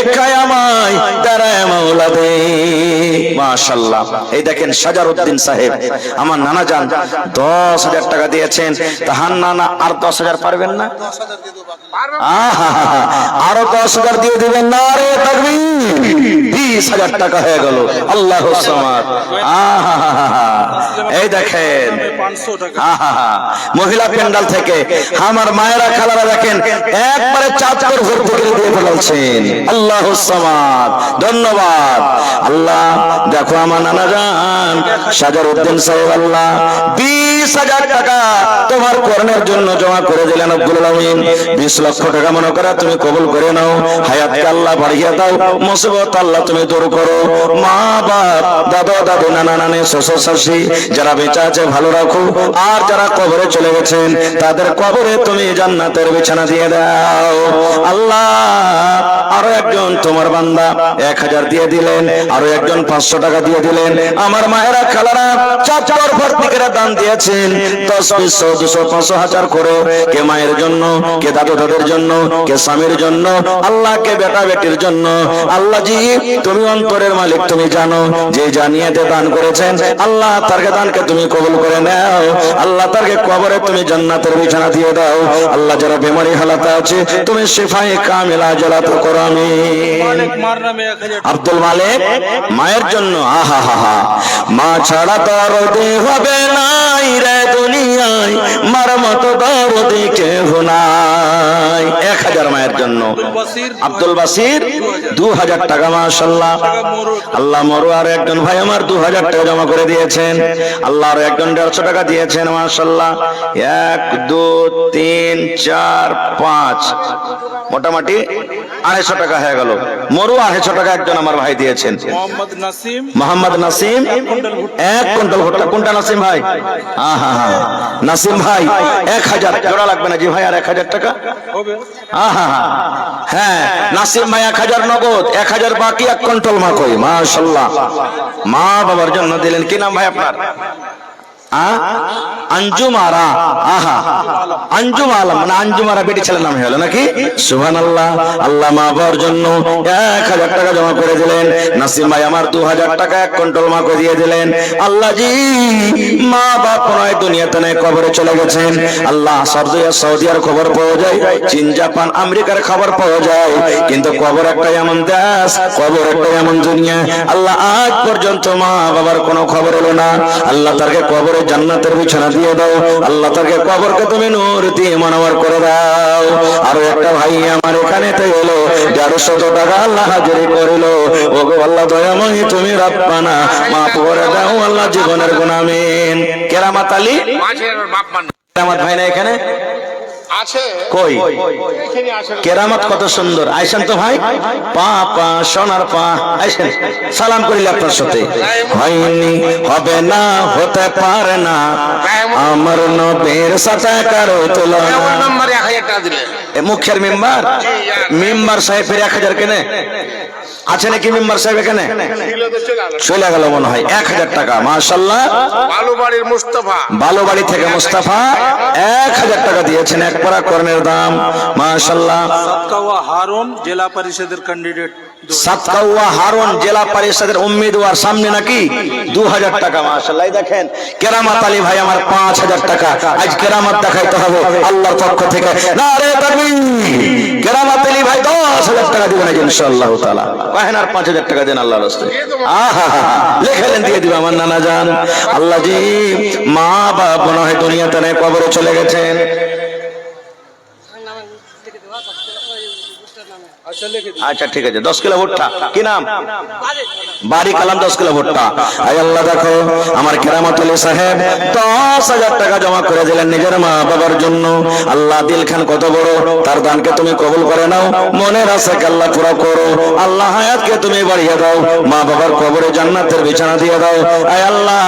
ভিক্ষায় আমায় দাঁড়ায় মাওলা দে। মাশাআল্লাহ। এই দেখেন সাজারউদ্দিন সাহেব আমার নানা জান 10,000 টাকা দিয়েছেন। তাহার নানা আর 10,000 পারবেন না? আরো 10,000 দিয়ে দিবেন না? আরে তাকবীর! 20,000 টাকা হয়ে গেল। আল্লাহুস সামাদ। এই দেখেন মহিলা প্যান্ডাল থেকে আমার মায়েরা খালারা দেখেন একবারে চাদর ভর্তি করে দিয়ে ফেলছেন। আল্লাহুস সামাদ। ধন্যবাদ আল্লাহ। দেখো আমার নানা জান সাজারউদ্দিন সাহেব আল্লাহ 20,000 টাকা তোমার কর্ণের জন্য জমা করে দিলেন রব্বুল আলামিন। 20 লক্ষ টাকা মনে করা তুমি কবুল করে নাও। হায়াতকে আল্লাহ বাড়িয়ে দাও, মুসিবত আল্লাহ তুমি দূর করো। মা বাপ দাদা দাদু নানা নানি শ্বশুর শাশুড়ি যারা বেঁচে আছে ভালো রাখো, আর যারা কবরে চলে গেছেন তাদের কবরে তুমি জান্নাতের বিছানা দিয়ে দাও। আল্লাহ আরো একজন তোমার বান্দা 1,000 দিয়ে দিলেন, আরো একজন 500 টাকা দিয়ে দিলেন। আমার মায়েরা খালারা চাদর ভর্তি করে দান দিয়েছেন 10, 20, 200, 500, 1000 করে। কে মায়ের জন্য, কে দাদু দাদের জন্য, কে স্বামীর জন্য, আল্লাহ কে বেটা বেটির জন্য। আল্লাহ জি তুমি অন্তরের মালিক, তুমি জানো। যে জানিয়েতে দান করেছেন আল্লাহ তার দানকে তুমি কবুল করে নাও। আল্লাহ তারকে কবরে তুমি জান্নাতের বিছানা দিয়ে দাও। আল্লাহ যারা বেমারি হালাতে আছে তুমি শিফায়ে কামিলা আজলাত করো আমিন। আব্দুল মালিক মায়ের জন্য আহা হা হা। মা ছাড়া দরদে হবে নাই রে দুনিয়ায়, মার মতো দরদি কেহ নাই। 1,000 মায়ের জন্য। আব্দুল বাসির 2,000 টাকা মাশাআল্লাহ। আল্লাহ মরু আর একজন ভাই আমার 2,000 টাকা জমা করে দিয়েছেন। আল্লাহ আর একজন 150 টাকা দিয়েছেন মাশাআল্লাহ। 1, 2, 3, 4, 5 মোটামুটি 250 টাকা হয়ে গেল। মরু 250 টাকা একজন আমার ভাই দিয়েছেন। মোহাম্মদ নাসিম 1 কুইন্টাল ভুট্টা। কোনটা নাসিম ভাই? নাসিম ভাই 1,000 জোড়া লাগবে না জি ভাই? আর 1,000 টাকা হবে। হ্যাঁ নাসিম ভাই 1,000 নগদ, 1,000 বাকি 1 কুইন্টাল মাকই। মাশাআল্লাহ। মা বাবার জন্য দিলেন। কি নাম ভাই আপনার? আঞ্জুমারা। আহা আঞ্জুম আলম মানে আঞ্জুমারা বেটি ছেলের নাম হলো নাকি? সুবহানাল্লাহ। আল্লাহ মা বাবার জন্য 1,000 টাকা জমা করে দিলেন। নাসিম ভাই আমার 2,000 টাকা 1 কুইন্টাল মাকই দিয়ে দিলেন। আল্লাহ জি মা বাপ নয় দুনিয়াতে নয় কবরে চলে গেছেন। আল্লাহ সৌদিয়ার খবর পাওয়া যায়, চীন জাপান আমেরিকার খবর পাওয়া যায়, কিন্তু কবর একটা এমন দেশ, কবর একটা এমন দুনিয়া। আল্লাহ আজ পর্যন্ত মা বাবার কোনো খবর এলো না। আল্লাহ তাকে কবরে জান্নাতের বিছানা দিয়ে দাও। আল্লাহ তাকে কবরকে তুমি নূর দিয়ে মনোয়ার করে দাও। আর একটা ভাই আমার এখানে তো এলো 150 টাকা আল্লাহ হাজিরি করিল। ওগো আল্লাহ দয়াময়ী তুমি রব্বানা মাফ করে দাও আল্লাহ জীবনের গুনাহ। আমিন। কেরামত আলী কেরামত ভাই না এখানে আছে? কই কেরামত কত সুন্দর। আইসেন তো ভাই, পা পা সোনার পা আইসেন, সালাম করিলে আপনার সাথে। হয়নি হবে না হতে পারে না আমার নবীর সাথে কারো তুলনা। মুখের মেম্বার সাহেবের 1,000 কেনে আছে নাকি? মেম্বার সাহেব এখানে চলে গেল মনে হয়। 1,000 টাকা মাশাআল্লাহ। বালুবাড়ি থেকে মুস্তাফা 1,000 টাকা দিয়েছেন। এক পারা কর্নের দাম মাশাআল্লাহ। সাতকাওয়া হারুন জেলা পরিষদের ক্যান্ডিডেট, সাতকাওয়া হারুন জেলা পরিষদের উম্মিদওয়ার সামনে নাকি 2,000 টাকা মাশাআল্লাহ। দেখেন কেরামত আলী ভাই আমার 5,000 টাকা। আজ কেরামত দেখাইতে হবে আল্লাহর পক্ষ থেকে। নারে তাকবীর। কেরামত আলী ভাই 10,000 টাকা দিবেন ইনশাআল্লাহ তাআলা। কহেন আর 5,000 টাকা দেন আল্লাহর রাস্তায়। আহা লেখেন দিয়ে দিবেন আমার নানা জান। আল্লাহ জি মা বাবা মনে হয় দুনিয়াতে নেই, কবরে চলে গেছেন। আচ্ছা ঠিক আছে। 10 কিলো ভুট্টা। কি নাম? বাড়ি কালাম 10 কিলো ভুট্টা। আয় আল্লাহ দেখো আমার কেরামত আলী সাহেব 10,000 টাকা জমা করে দিলেন নিজের মা বাবার জন্য। আল্লাহ দিল খান কত বড়, তার দানকে তুমি কবুল করে নাও। মনের আশাকে আল্লাহ পুরা করো। আল্লাহ হায়াতকে তুমি বাড়িয়ে দাও। মা বাবার কবরে জান্নাতের বিছানা দিয়ে দাও। আয় আল্লাহ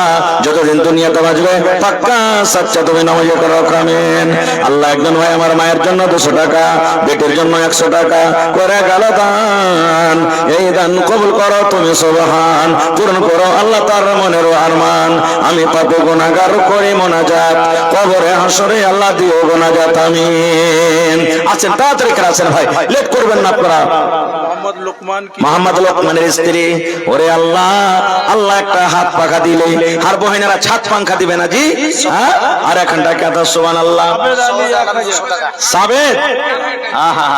যতদিন দুনিয়াতে বাঁচবে পাক্কা সাচ্চা তুমি নামাজ করো। আমিন। আল্লাহ একজন ভাই আমার মায়ের জন্য 200 টাকা, বেটির জন্য 100 টাকা করে গেল দান। এই দান কবুল করো তুমি সুবহান, পূরণ করো আল্লাহ তার মনের আরমান। আমি পাপী গুনাহগার করি মোনাজাত, কবরে হাসরে আল্লাহ দিও গুনাজাত। আমিন। আছেন তাড়াতাড়ি করে আছেন ভাই, লেট করবেন না আপনারা। मोहम्मद लुकमान की মোহাম্মদ লোকমানের স্ত্রী। ওরে আল্লাহ, আল্লাহ একটা হাত পাখা দিলে আর বহিনেরা ছাদ পাখা দিবে না জি? হ্যাঁ, আর এখানটা কথা সুবহানাল্লাহ। आबेद अली 1000 টাকা। সাবেদ, আহা,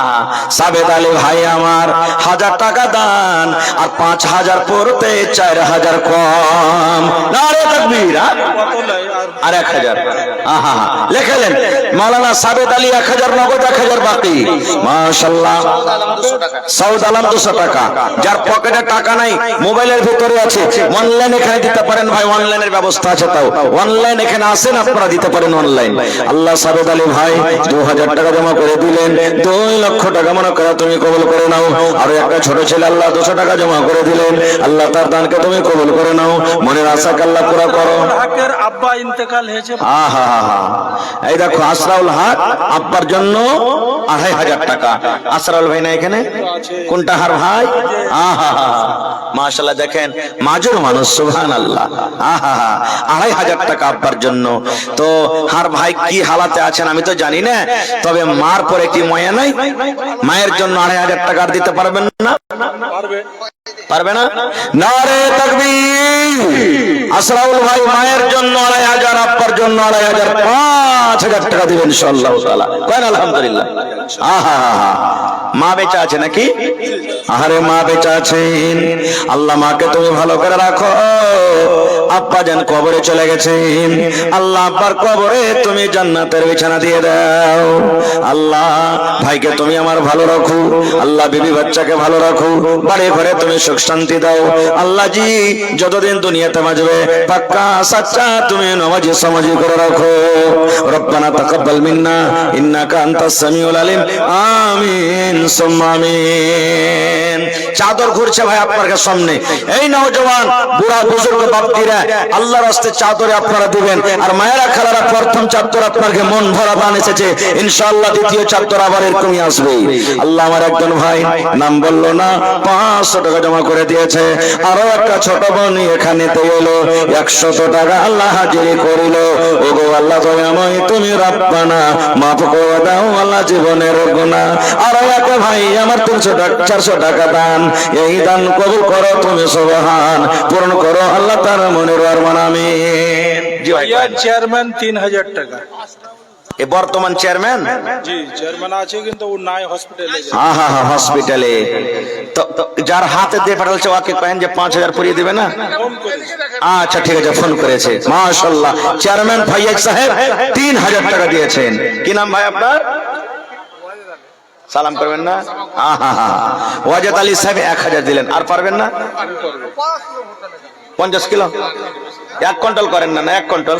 সাবেদ আলী ভাই আমার 1000 টাকা দান, আর 5000 পড়তে 4000 কম। নারে তাকবীর। কত লাই আর আর 1000, আহা, লেখলেন মাওলানা সাবেদ আলী 1000 নগদ, 1000 বাকি। মাশাআল্লাহ। সৌদ আলম 200 টাকা। যার পকেটে টাকা নাই, মোবাইলের ভিতরে আছে, অনলাইন এখানে দিতে পারেন ভাই, অনলাইনের ব্যবস্থা আছে, তাও অনলাইন এখানে আসেন, আপনারা দিতে পারেন অনলাইন। আল্লাহ সাবেদ আলী ভাই 2000 টাকা জমা করে দিলেন, 2 লক্ষ টাকা মনে করে তুমি কবুল করে নাও। আর একটা ছোট ছেলে আল্লাহ 200 টাকা জমা করে দিলেন, আল্লাহ তার দানকে তুমি কবুল করে নাও, মনের আশাকে আল্লাহ পুরা করো। হকের আব্বা ইন্তেকাল হয়েছে। আহা, এই দেখো আসরাউল হক আব্বার জন্য 2500 টাকা। আসরাউল ভাই না এখানে? কোনটা হার ভাই? আহা, মাশাআল্লাহ, দেখেন মাজুর মানুষ, সুবহানাল্লাহ। আহা, 2500 টাকা আব্বার জন্য। তো হার ভাই কি হালাতে আছেন আমি তো জানি না, তবে মার পরে কি ময়া নাই? মায়ের জন্য 2500 টাকা আর দিতে পারবেন না? পারবে। পারবে না? নারে তাকবীর। আসরাউল ভাই মায়ের জন্য 2500, আব্বার জন্য 2500, 5000 টাকা দিবেন ইনশাআল্লাহ তাআলা। কয় না আলহামদুলিল্লাহ। আহা, মা বেঁচে আছে নাকি? আরে মা বেঁচে আছেন, আল্লাহ মাকে তুমি ভালো করে রাখো। আব্বা জান কবরে চলে গেছেন, আল্লাহ আব্বার কবরে তুমি জান্নাতের বিছানা দিয়ে দাও। আল্লাহ ভাইকে তুমি আমার ভালো রাখো, আল্লাহ বিবি বাচ্চাকে ভালো রাখো, বাড়ি ঘরে তুমি সুখ শান্তি দাও। আল্লাহ জি যতদিন দুনিয়াতে বাঁচবে পাক্কা সাচ্চা তুমি নামাজি সমাজি করে রাখো। রব্বানা তাকাব্বাল মিন্না ইন্নাকা আনতাস সামিউল আলিম। আমিন সুম্মা আমিন। চাদর ঘুরছে ভাই আপনার সামনে, এই নওজওয়ান বুড়া বুজুর্গ বাপটিরা আল্লাহর রাস্তায় চাদরে আপনারা দিবেন। আর মায়েরা খালারা প্রথম চাদর আপনাকে মন ভরা দান এসেছে, ইনশাআল্লাহ দ্বিতীয় চাদর আবার এরকমই আসবে। আল্লাহ আমার একজন ভাই নাম বললো না, 500 টাকা জমা করে দিয়েছে। আরো একটা ছোট বোন এখানে এলো, 100 টাকা আল্লাহ হাজিরি করিল। ওগো আল্লাহ দয়াময় তুমি রব্বানা মাফ করে দাও আল্লাহ জীবনের গুনাহ। আরো এক ভাই আমার 300 টাকা 400 টাকা দান, এই দান কবুল করো তুমি সুবহান, পূরণ করো আল্লাহ তার মনের আরমান। আমিন। জি ভাই, ইয়া চেয়ারম্যান 3000 টাকা। এ বর্তমান চেয়ারম্যান? জি চেয়ারম্যান আছে কিন্তু ও নাই হসপিটালে। হ্যাঁ, হসপিটালে। তো যার হাতে দিয়ে পাঠালছে ওকে কহেন যে 5000 পুরিয়ে দিবে না? ফোন করেছে। আচ্ছা ঠিক আছে, ফোন করেছে। মাশাআল্লাহ, চেয়ারম্যান ফাইয়াজ সাহেব 3000 টাকা দিয়েছেন। কি নাম ভাই আপনার? সালাম করবেন না? ওয়াজেদ আলী সাহেব 1000 দিলেন। আর পারবেন না? 50 কিলো 1 কুইন্টাল করেন না? 1 কুইন্টাল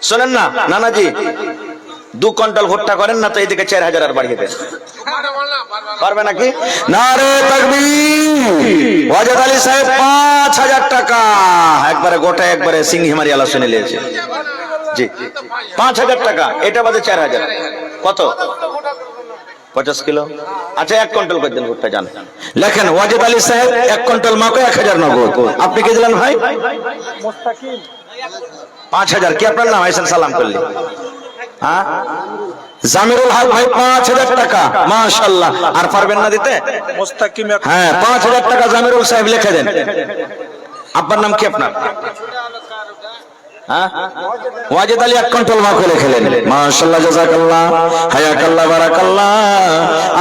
শোনেন না নানাজি, 2 কুইন্টাল ভুট্টা করেন না তো এইদিকে 4000 আর বাড়িয়ে দেন। পারবে নাকি? নারে তাকবীর। ওয়াজেদ আলী সাহেব 5000 টাকা একবারে গোটা, একবারে সিংহি মারি আলা শুনে নিয়েছে। জি 5000 টাকা, এটা বাদে 4000। কত? 50 কিলো। আচ্ছা 1 কুইন্টাল করে দেন ভুট্টা। জান লেখেন ওয়াজেদ আলী সাহেব 1 কুইন্টাল মাকে 1000 নগদ। আপনি কি দিলেন ভাই? মুস্তাকিম 5000। কি আপনার নাম? আইসেন সালাম করলি। হ্যাঁ, জামিরুল হক ভাই 5000 টাকা। মাশাআল্লাহ। আর পারবেন না দিতে? মুস্তাকিম। হ্যাঁ 5000 টাকা জামিরুল সাহেব লিখে দেন। আপনার নাম কি? আপনার ওয়াজেদ আলী 1 কুইন্টাল মাকে লিখলেন। মাশাআল্লাহ, জাযাকাল্লাহ, হায়াকাল্লাহ, বারাকাল্লাহ।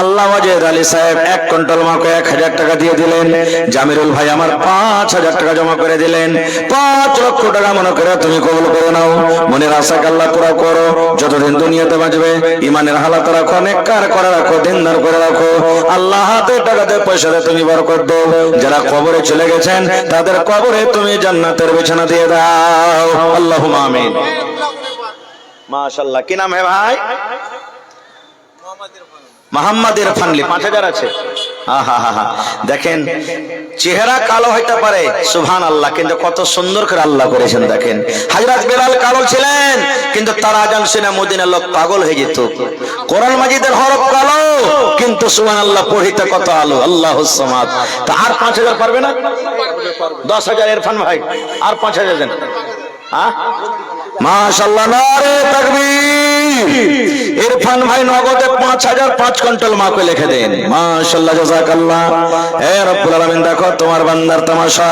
আল্লাহ ওয়াজেদ আলী সাহেব 1 কুইন্টাল মাকে 1000 টাকা দিয়ে দিলেন। জামিরুল ভাই আমার 5000 টাকা জমা করে দিলেন। 5 লক্ষ টাকা মনে করে তুমি কবুল করে নাও, মনের আশাকে আল্লাহ পুরা করো। যতদিন দুনিয়াতে বাঁচবে ইমানের হালাত রাখো, নেককার করে রাখো, দিনদার করে রাখো। আল্লাহ হাতে টাকাতে পয়সাতে তুমি বরকত দাও। যারা কবরে চলে গেছেন তাদের কবরে তুমি জান্নাতের বিছানা দিয়ে দাও। আল্লাহুম্মা আমিন। মাশাআল্লাহ। কি নাম है ভাই? মোহাম্মদ ইরফানলি। 5000 আছে। দেখেন চেহারা কালো হইতে পারে, সুবহানাল্লাহ, কিন্তু কত সুন্দর করে আল্লাহ করেছেন। দেখেন হযরত বেলাল কালো ছিলেন, কিন্তু তার আজান শুনে মদিনার লোক পাগল হয়ে যেত। কোরআন মাজিদের হরফ কালো, কিন্তু সুবহানাল্লাহ পড়িতে কত আলো। আল্লাহুস সামাদ। তা আর 5000 পারবে না? 10000 ইরফান ভাই, আর 5000 দেন। মাশাআল্লাহ, নারে তাকবীর। ইরফান ভাই নগদে 5,000 5 কুইন্টাল মাকে লিখে দেন। মাশাআল্লাহ, জাযাকাল্লাহ। হে রব্বুল আলামিন, দেখো তোমার বান্দার তামাশা।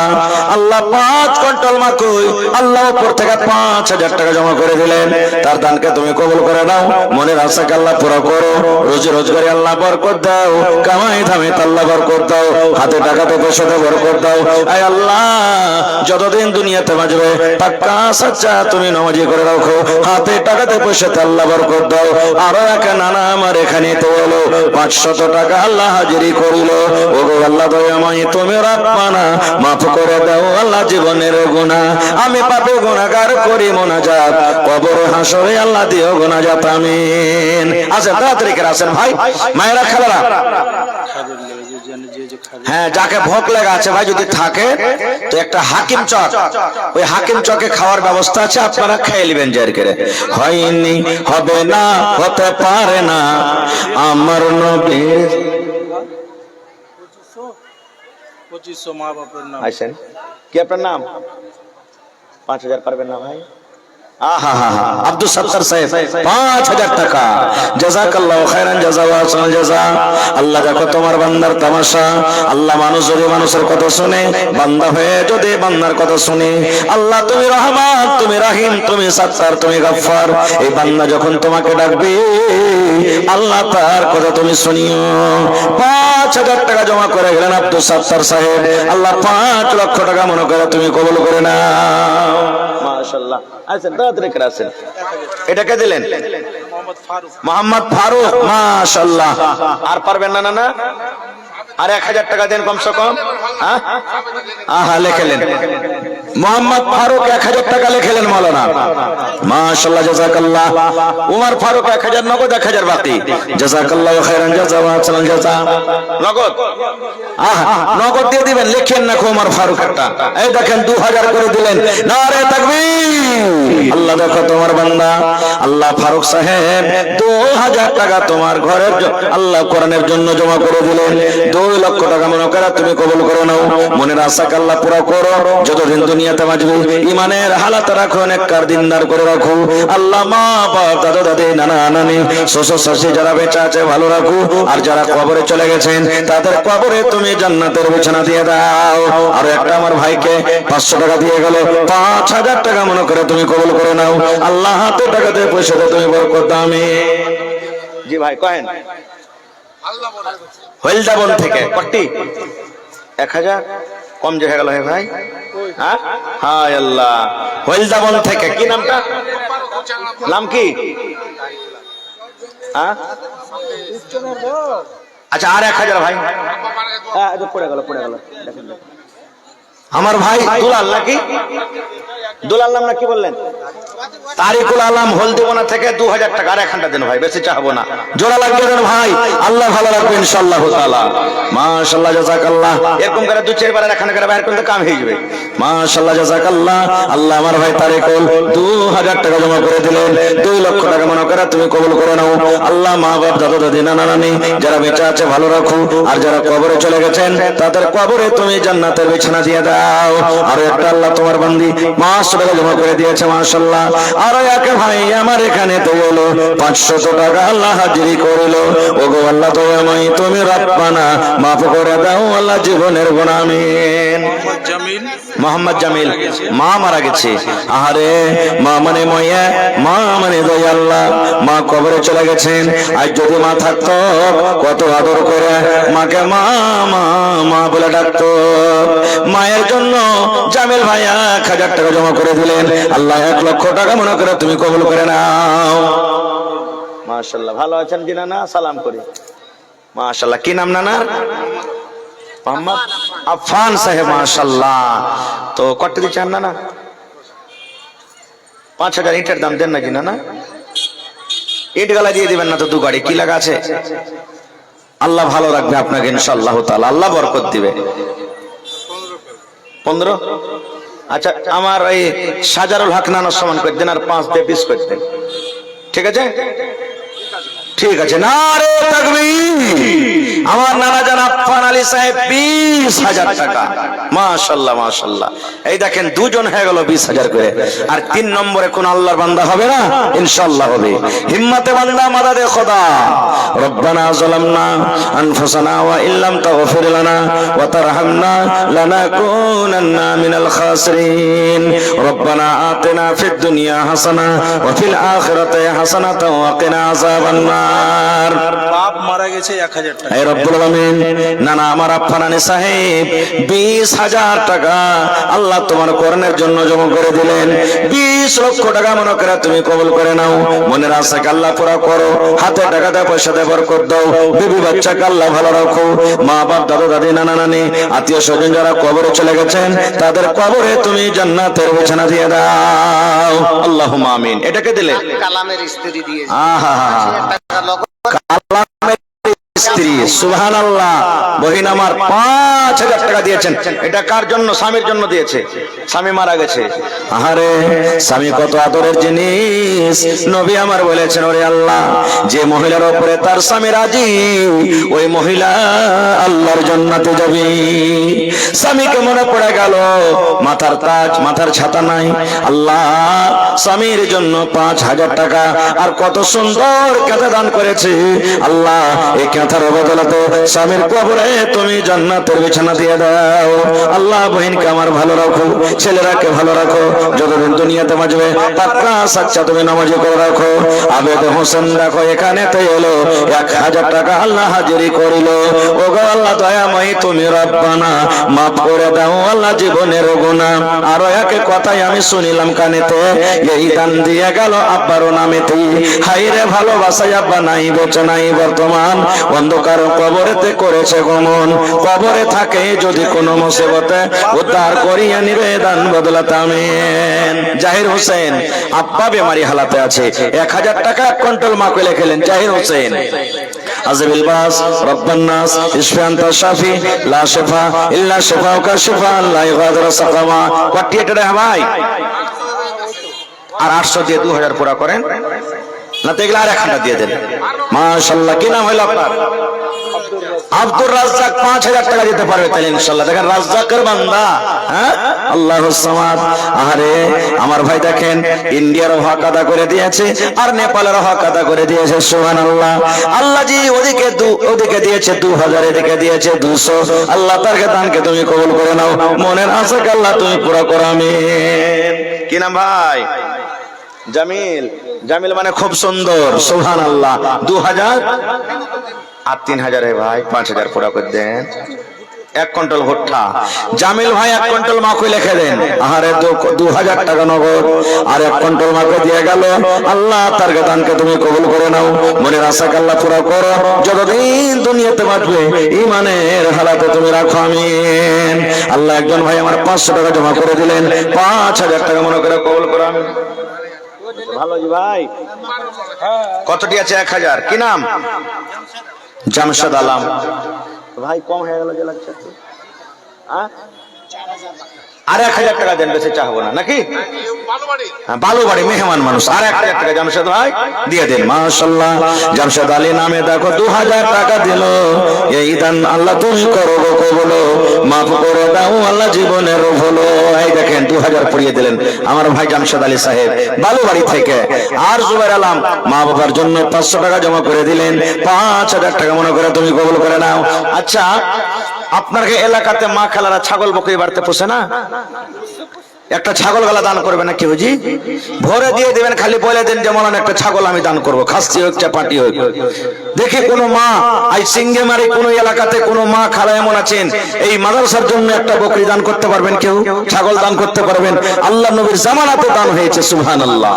আল্লাহ 5 কুইন্টাল মা কই, আল্লাহ উপর থেকে 5,000 টাকা জমা করে দিলেন। তার দানকে তুমি কবুল করে নাও, মনের আশাকে আল্লাহ পুরো করো, রোজি রোজগারে আল্লাহ বরকত দাও, কামাই ধামে আল্লাহ বরকত দাও, হাতে টাকাতে পয়সাতে বরকত দাও। আয় আল্লাহ, যতদিন দুনিয়াতে বাঁচবে পাক্কা সাচ্চা তুমি নামাজি করে রাখো, হাতে টাকাতে পয়সাতে আল্লাহ বরকত দাও। আরো এক নানা আমার এখানে তো হলো 500 টাকা আল্লাহ হাজিরি করিল। ও গো আল্লাহ দয়াময়, তুমি রব্বানা মাফ করে দাও আল্লাহ জীবনের গুনাহ। আমি পাপী গুনাহগার করি মোনাজাত, কবর হাসরে আল্লাহ দিও গুনাহজাত, আমিন। আসেন তাড়াতাড়ি করে আসেন ভাই, মায়েরা খালারা। খাবার লেগে যে খাবে হ্যাঁ, যাকে ভোগ লাগা আছে ভাই, যদি থাকে তো একটা হাকিম চক, ওই হাকিম চকে খাওয়ার ব্যবস্থা আছে, আপনারা খেয়ে নেবেন। জার করে হয়নি, হবে না, হতে পারে না আমার নবীর। 2500 মা বাপের নাম। আইছেন কি আপনার নাম? 5,000 পারবেন না ভাই? আহা হা হা, আব্দুল সত্তার সাহেব 5,000 টাকা। জাযাকাল্লাহু খাইরান জাযা ওয়া আহসানাল জাযা। আল্লাহ দেখো তোমার বান্দার তামাশা। আল্লাহ মানুষ যদি মানুষের কথা শুনে, বান্দা হয়ে যদি বান্দার কথা শুনে, আল্লাহ তুমি রহমান, তুমি রহিম, তুমি সত্তার, তুমি গফফার। এই বান্দা যখন তোমাকে ডাকবে আল্লাহ তার কথা তুমি শুনিও। 5,000 টাকা জমা করে গেলেন আব্দুল সত্তার সাহেব। আল্লাহ 5 লক্ষ টাকা মনে করে তুমি কবুল করে নাও। মাশাআল্লাহ। আছেন তাড়াতাড়ি করে আসেন। এটাকে দিলেন মোহাম্মদ ফারুক। মোহাম্মদ ফারুক, মাশাআল্লাহ। আর পারবেন না? না না, আর 1,000 টাকা দেন কমসে কম। হ্যাঁ, আহা লেখেলেন মোহাম্মদ ফারুক 1,000 টাকা লেখেলেন মাওলানা। মাশাআল্লাহ, জাযাকাল্লাহ। উমর ফারুক 1,000 নগদ, 1,000 বাকি। জাযাকাল্লাহু খাইরান জাযা ওয়া আহসানাল জাযা। নগদ, আহা নগদ দিয়ে দিবেন, লিখেন না উমর ফারুক একটা। এই দেখেন 2,000 করে দিলেন। নারে তাকবীর। আল্লাহ দেখো তোমার বান্দা আল্লাহ ফারুক সাহেব 2,000 টাকা তোমার ঘরের আল্লাহ কোরআনের জন্য জমা করে দিলেন। 2 লক্ষ টাকা মনে করে তুমি কবুল করে নাও, মনের আশাকে আল্লাহ পুরো করো। যতদিন দুনিয়াতে বাঁচবে ইমানের হালাত রাখো, নেককার দিনদার করে রাখো। আল্লাহ মা বাপ, দাদা দাদি, নানা নানি, শ্বশুর শাশুড়ি যারা বেঁচে আছে ভালো রাখো, আর যারা কবরে চলে গেছেন তাদের কবরে তুমি জান্নাতের বিছানা দিয়ে দাও। আর একটা আমার ভাইকে 500 টাকা দিয়ে গেল, 5,000 টাকা মনে করে তুমি কবুল করে নাও। আল্লাহ হাতে টাকাতে পয়সাতে তুমি বরকত দাও, আমিন। জি ভাই কহেন। হলদাবন থেকে কটি 1,000 কম যে হয়ে গেল হে ভাই। হ্যাঁ, হায় আল্লাহ। হলদাবন থেকে কি নামটা? নাম কি? হ্যাঁ, আচ্ছা আর 1,000 ভাই। হ্যাঁ, পড়ে গেল পড়ে গেল। দেখেন আমার ভাই দুলাল নাকি? দুলাল নাম না কি বললেন? তারিকুল আলম হলদিবনা থেকে 2,000 টাকা। আর 1 দেন ভাই, বেশি চাহবো না, জোড়া লাগিয়ে দেন ভাই। আল্লাহ ভালো রাখবে ইনশাআল্লাহ তাআলা। মাশাআল্লাহ, জাযাকাল্লাহ। এরকম করে 2-4 বার এখানে করে বাইরে করতে কাম হয়ে যাবে। মাশাআল্লাহ, জাযাকাল্লাহ। আল্লাহ আমার ভাই তারিকুল 2,000 টাকা জমা করে দিলেন। 2 লক্ষ টাকা মনে করে তুমি কবুল করে নাও। আল্লাহ মা বাপ, দাদা দাদি, নানা নানি যারা বেঁচে আছে ভালো রাখো, আর যারা কবরে চলে গেছেন তাদের কবরে তুমি জান্নাতের বিছানা দিয়ে দাও। আর একটা আল্লাহ তোমার বান্দি 500 টাকা জমা করে দিয়েছে, মাশাআল্লাহ। আর এক ভাই আমার এখানে তো হলো 500 টাকা আল্লাহ হাজিরি করিল। ওগো আল্লাহ দয়াময়, তুমি রব্বানা মাফ করে দাও আল্লাহ জীবনের গুনাহ, আমিন। মোহাম্মদ জামিল মা মারা গেছে। আহারে মা মানে ময়া, মা মানে দয়াল্লাহ। মা কবরে চলে গেছেন। আজ যদি মা থাকতো কত আদর করে মাকে মা মা মা বলে ডাকতো। মায়ের জন্য জামিল ভাই 1,000 টাকা জমা করে দিলেন। আল্লাহ 1 লক্ষ টাকা মনে করে তুমি কবুল করে নাও। মাশাআল্লাহ, ভালো আছেন কি নানা? সালাম করি। মাশাআল্লাহ, কি নাম নানার? মোহাম্মদ আফফান সাহেব, মাশাআল্লাহ। তো কত দিচ্ছেন নানা? 5,000 ইটের দাম দেন নাকি নানা? ইট গালা দিয়ে দিবেন না তো 2 গাড়ি কি লাগা আছে? আল্লাহ ভালো রাখবে আপনাকে ইনশাআল্লাহ তাআলা, আল্লাহ বরকত দিবে। 15। আচ্ছা, আমার এই সাজারুল হক নানার সমান করে দেন, আর 5 পিস করে দেন। ঠিক আছে, ঠিক আছে। নারে তাকবীর। আমার নানা জান আফফান আলী সাহেব 20,000 টাকা। মাশাআল্লাহ মাশাআল্লাহ। এই দেখেন দুজন হয়ে গেল 20,000 করে। আর 3 নম্বরে কোন আল্লাহর বান্দা হবে না? ইনশাআল্লাহ হবে। হিম্মতে বান্দা মাদাদে খোদা। রব্বানা যালামনা আনফুসানা ওয়া ইল্লাম তাগফির লানা ওয়া তারহামনা লানাকুনান্না মিনাল খাসিরিন। রব্বানা আতিনা ফিদ দুনিয়া হাসানা ওয়া ফিল আখিরাতি হাসানাতাও ওয়া কিনা আযাবান নার। বাপ মারা গেছে 1,000 টাকা। হে রব্বুল আলামিন, নানা আমার আফফানানি সাহেব 20,000 টাকা আল্লাহ তোমার করণের জন্য জমা করে দিলেন। 20 লক্ষ টাকা মনে করে তুমি কবুল করে নাও। মনের আশাকে আল্লাহ পুরা করো। হাতে টাকা দেয়, পয়সা দেয়, বরকত দাও। বিবি বাচ্চাকে আল্লাহ ভালো রাখো। মা বাপ, দাদা দাদি, নানা নানি, আত্মীয় স্বজন যারা কবরে চলে গেছেন তাদের কবরে তুমি জান্নাতের বিছানা দিয়ে দাও। আল্লাহুম্মা আমিন। এটাকে দিলে কালামের স্ত্রী দিয়েছে আহা টাকা লক্ষ কালামের স্ত্রী, সুবহানাল্লাহ। বহিন আমার 5,000 টাকা দিয়েছেন। এটা কার জন্য? স্বামীর জন্য দিয়েছে। স্বামী মারা গেছে। আহারে, স্বামী কত আদরের জিনিস। নবী আমার বলেছেন, ওরে আল্লাহ, যে মহিলার উপরে তার স্বামী রাজি, ওই মহিলা আল্লাহর জান্নাতে যাবে। স্বামীকে মনে পড়ে গেল, মাথার তাজ, মাথার ছাতা নাই। আল্লাহ স্বামীর জন্য 5,000 টাকা আর কত সুন্দর কাঁথা দান করেছে। আল্লাহ এই কাঁথার বদলাতে স্বামীর কবরে তুমি জান্নাতের বিছানা দিয়ে দাও। আল্লাহ বহিনকে আমার ভালো রাখো, ছেলেরাকে ভালো রাখো। যতদিন দুনিয়াতে বাঁচবে পাক্কা সাচ্চা তুমি নামাজি করে রাখো। আবেদ হোসেন দেখো এখানে তো এলো, 1,000 টাকা আল্লাহ হাজিরি করিল। ও গো আল্লাহ দয়াময়ী, তুমি রব্বানা মাফ করে দাও আল্লাহ জীবনের গুনাহ। আরো এক কথাই আমি শুনিলাম কানেতে, এই দান দিয়ে গেল আব্বারও নামেতে। হাইরে ভালোবাসাই আব্বা নাই, বেঁচে নাই বর্তমান, অন্ধকার কবরেতে করেছে গমন। কবরে থাকে যদি কোনো মুসিবতে, উদ্ধার করিয়া নিবে দান বদলাতে আমিন। জাহির হোসেন আব্বা বেমারি হালাতে আছে, 1,000 টাকা 1 কুইন্টাল মাকে লিখলেন জাহির হোসেন। আযবিল বাস রব্বান নাস ইশফি আনতা শাফি লা শিফা ইল্লা শিফাউকা শিফাআন লা ইগাদিরু সাকামা। কটি এটা রে ভাই? আর 800 দিয়ে 2,000 পুরা করেন না, তো এগুলো আর 1,000 দিয়ে দেন। মাশাআল্লাহ। কি নাম হলো আপনার? আব্দুর রাজ্জাক। 5,000 টাকা দিতে পারবে তাহলে ইনশাআল্লাহ। দেখেন রাজ্জাকের বান্দা। হ্যাঁ, আল্লাহুস সামাদ। আরে আমার ভাই দেখেন ইন্ডিয়ার হক আদা করে দিয়েছে আর নেপালের হক আদা করে দিয়েছে। সুবহানাল্লাহ। আল্লাহ জি ওদিকে দিয়েছে 2,000, এদিকে দিয়েছে 200। আল্লাহ তার দানকে তুমি কবুল করে নাও। মনের আশাকে আল্লাহ তুমি পুরা করো আমিন। কি নাম ভাই? জামিল। জামিল মানে খুব সুন্দর। সুবহানাল্লাহ। 2,000 আর 3,000 ভাই 5,000 পুরা করে দেন। 1 কুইন্টাল ভুট্টা। জামিল ভাই 1 কুইন্টাল মাকে লিখে দেন। আহারে 2,000 টাকা নগদ আর 1 কুইন্টাল মাকে দিয়ে গেল। আল্লাহ তার দানকে তুমি কবুল করে নাও। মনের আশাকে আল্লাহ পুরা করো। যতদিন দুনিয়াতে বাঁচবে ঈমানের হালাতে তুমি রাখো আমিন। আল্লাহ একজন ভাই আমার 500 টাকা জমা করে দিলেন। 5,000 টাকা মনে করে কবুল করো আমিন। ভালো জি ভাই। কতটি আছে? 1,000। কি নাম? জামশেদ আলম। ভাই কম হয়ে গেল যে লাগছে। আর 1,000 টাকা দেন, বেশি চাহবো না নাকি? ভালো বাড়ি মেহমান মানুষ। আর 1,000 টাকা জামশেদ ভাই দিয়ে দেন। মাশাআল্লাহ। জামশেদ আলী নামে দেখো 2,000 টাকা দিল। এই দান আল্লাহ তুমি করো গো কবুল, মাফ করে দাও আল্লাহ জীবনের ভুলো। এই দেখেন 2,000 পড়িয়ে দিলেন আমার ভাই জামশেদ আলী সাহেব ভালো বাড়ি থেকে। আর জুবাইর আলম মা বাবার জন্য 500 টাকা জমা করে দিলেন। 5,000 টাকা মনে করে তুমি কবুল করে নাও। আচ্ছা, আপনার এলাকাতে মা খালারা ছাগল বকরি বাড়তে পোষে না? একটা ছাগল গালা দান করবে না কেউ জি? ভরে দিয়ে দিবেন, খালি বলে দেন যে মৌলানা একটা ছাগল আমি দান করবো, খাসি হোক চাপাটি হোক। দেখি কোন মা আই সিঙ্গে মারি কোন এলাকাতে কোন মা খালা এমন আছেন এই মাদ্রাসার জন্য একটা বকরি দান করতে পারবেন? কেউ ছাগল দান করতে পারবেন? আল্লাহ নবীর জামানাতে দান হয়েছে। সুবহানাল্লাহ।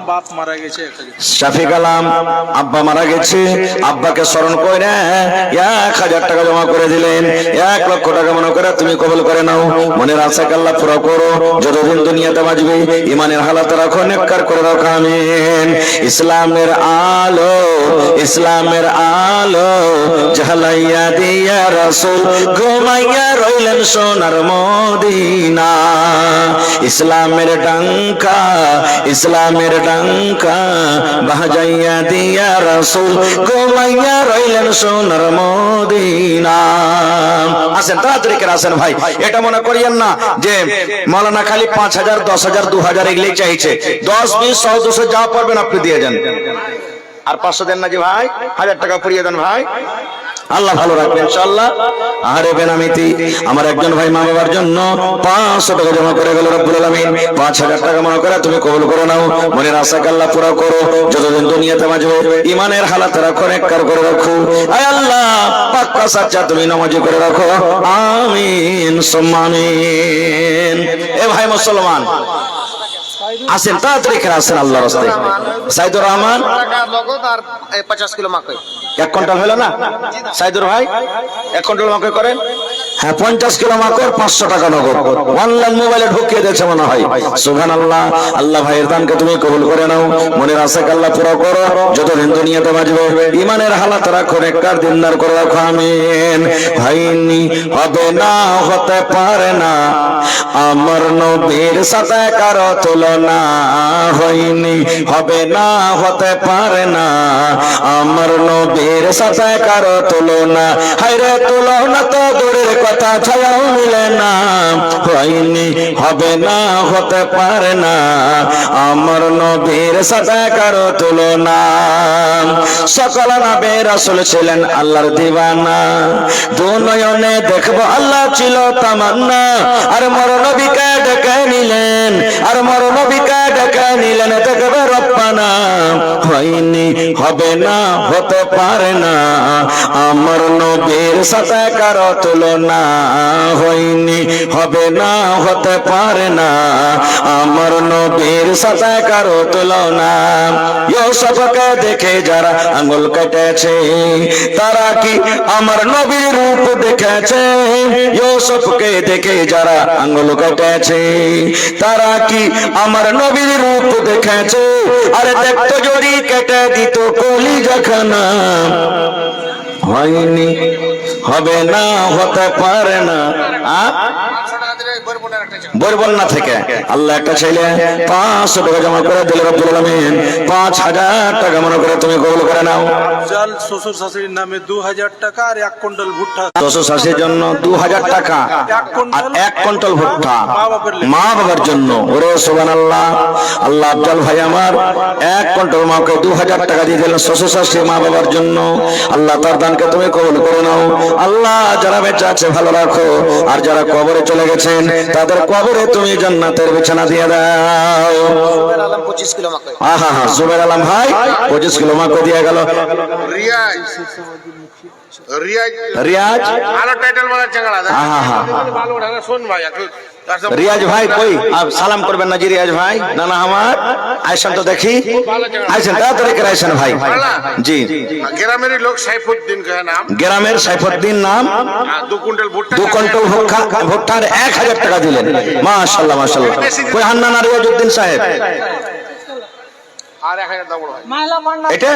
বাপ মারা গেছে 1,000। শাফিক আলম আব্বা মারা গেছে, আব্বাকে স্মরণ করে 1,000 টাকা জমা করে দিলেন। 1 লক্ষ টাকা মনে করে তুমি কবুল করে নাও। মনের আশাকে আল্লাহ পুরো করো। যতদিন দুনিয়াতে বাঁচবে ঈমানের হালাত রাখো, নেককার করে রাখো আমিন। ইসলামের আলো, ইসলামের আলো জ্বালাইয়া দিয়া রাসূল ঘুমাইয়া রইলেন সোনার মদিনা। ইসলামের ডঙ্কা, ইসলামের ডঙ্কা বাজাইয়া দিয়া রাসূল ঘুমাইয়া রইলেন সোনার মদিনা। আসেন তাড়াতাড়ি করে আসেন ভাই। এটা মনে করিয়েন না যে মাওলানা খালি 5,000 10,000 2,000 এগুলোই চাইছে। 10 20 100 200 যা পারবেন আপনি দিয়ে যান। আর 500 দেন না জি ভাই, 1000 টাকা পুরিয়ে দেন ভাই, আল্লাহ ভালো রাখবে ইনশাআল্লাহ। আরে বেনামিতি আমার একজন ভাই মা বাবার জন্য 500 টাকা জমা করে গেল, রব্বুল আলামিন 5,000 টাকা মনে করে তুমি কবুল করে নাও, মনের আশাকে আল্লাহ পুরো করো, যতদিন দুনিয়াতে বাঁচবে ইমানের হালাত রাখো, নেককার করে রাখো, আয় আল্লাহ পাক্কা সাচ্চা তুমি নামাজি করে রাখো, আমিন সুম্মা আমিন। এ ভাই মুসলমান আসেন তাড়াতাড়ি করে আসেন আল্লাহর রাস্তায়। সাইদুর রহমান টাকা নগদ আর 50 কিলো মাকৈ। 1 কুইন্টাল হলো না সাইদুর ভাই? 1 কুইন্টাল মাকৈ করেন। হ্যাঁ 50 কিলো মাকড় 500 টাকা নগদ অনলাইন মোবাইলে ঢুকিয়ে দিয়েছে মনে হয়। সুবহানাল্লাহ। আল্লাহ ভাইয়ের দানকে তুমি কবুল করে নাও, মনের আশাকে আল্লাহ পুরো করো, যতদিন দুনিয়াতে বাঁচবে ইমানের হালাত রাখো, নেককার দিনদার করে রাখো, আমিন। হয়নি হবে না হতে পারে না আমার নবীর সাথে কারো তুলনা, হয়নি হবে না হতে পারে না আমার নবীর সাথে কারো তুলনা, হায়রে তুলনা তো দূরের কথা ছায়াও মিলে না, হয়নি হবে না হতে পারে না আমার নবীর সাথে কারো তুলনা। সকল নবী রাসূল ছিলেন আল্লাহর দিওয়ানা, দু নয়নে দেখবো আল্লাহ ছিল তামান্না, আর মর নবীকে ডেকে নিলেন, আর মর নবীকে ডেকে নিলেন দেখবে রব্বানা, হয়নি হবে না হতে পারে না আমার নবীর সাথে কারো তুলনা, হয়নি হবে না হতে পারে না আমার নবীর সাথে কারো তুলনা। ইউসুফকে দেখে যারা আঙ্গুল কেটেছে তারা কি আমার নবীর রূপ দেখেছে? ইউসুফকে দেখে যারা আঙ্গুল কেটেছে তারা কি আমার নবীর রূপ দেখেছে? আরে দেখতো যদি কেটে দিত কলিজাখানা, হয়নি হবে না হতে পারে না। বরবন্না থেকে আল্লাহ একটা ছেলে 500 টাকা জমা করে দিল, রব্বুল আলামিন 5,000 টাকা মনে করে তুমি কবুল করে নাও। চাল শ্বশুর শাশুড়ির নামে 2,000 টাকা আর 1 কুইন্টাল ভুট্টা। শ্বশুর শাশুড়ির জন্য 2,000 টাকা আর 1 কুইন্টাল ভুট্টা মা বাবার জন্য। ওরে সুবহানাল্লাহ। আল্লাহ আফজাল ভাই আমার 1 কুইন্টাল মাকে 2,000 টাকা দিয়ে দিলেন শ্বশুর শাশুড়ি মা বাবার জন্য। আল্লাহ তার দানকে তুমি কবুল করে নাও। আল্লাহ যারা বেঁচে আছে ভালো রাখো, আর যারা কবরে চলে গেছেন তাদের কবরে তুমি জান্নাতের বিছানা দিয়ে দাও। জুবের আলম 25 কিলো মাকৈ। আহা হা জুবের আলম ভাই 25 কিলো মাকে দিয়ে গেল। রিয়াজ রিয়াজ রিয়াজ ভালো টাইটেল মারা চাঙ্গা দা আহা হা ভালো ঢাকা শোন ভাই একটু রিয়াজ ভাই কই আপ সালাম করবেন না জি রিয়াজ ভাই? না না আমার আইসেন তো দেখি, আইসেন তাড়াতাড়ি করে আইসেন ভাই। জি গ্রামের লোক সাইফুদ্দিন কা নাম, গ্রামের সাইফুদ্দিন নাম, 2 কুইন্টাল ভুট্টা 2 কুইন্টাল ভুট্টার 1,000 টাকা দিলেন। মাশাআল্লাহ মাশাআল্লাহ। কই হান্নান আর রিয়াজউদ্দিন সাহেব আর 1000 দাও বড় ভাই এটা?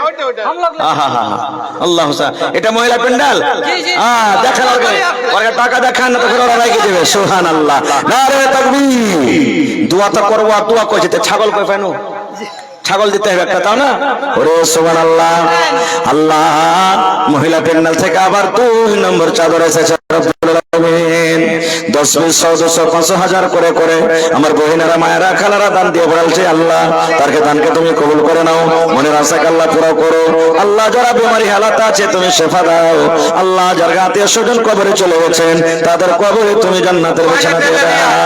ওইটা ওইটা আহা হা আল্লাহ হুসা এটা মহিলা প্যান্ডেল? হ্যাঁ দেখা লাগবে, ওরা টাকা দেখান না তো ফের ওরা রেখে দেবে। সুবহানাল্লাহ। নারে তাকবীর। দোয়া তো করবো, আর দোয়া করছে তো ছাগল কই পাইনো, ছাগল দিতে হবে একটা, তাও না? ওরে সুবহানাল্লাহ। আল্লাহ মহিলা প্যান্ডেল থেকে আবার 2 নম্বর চাদর এসেছে, রব্বুল আলামিন 10 20 100 200 500 1000 করে করে আমার বহিনেরা মায়েরা খালারা দান দিয়ে বলছে আল্লাহ তারকে দানকে তুমি কবুল করে নাও, মনের আশাকে আল্লাহ পুরো করো। আল্লাহ যারা বিমারি হালাতে আছে তুমি শেফা দাও। আল্লাহ যার আত্মীয় স্বজন কবরে চলে গেছেন তাদের কবরে তুমি জান্নাতের বিছানা দিয়ে দাও।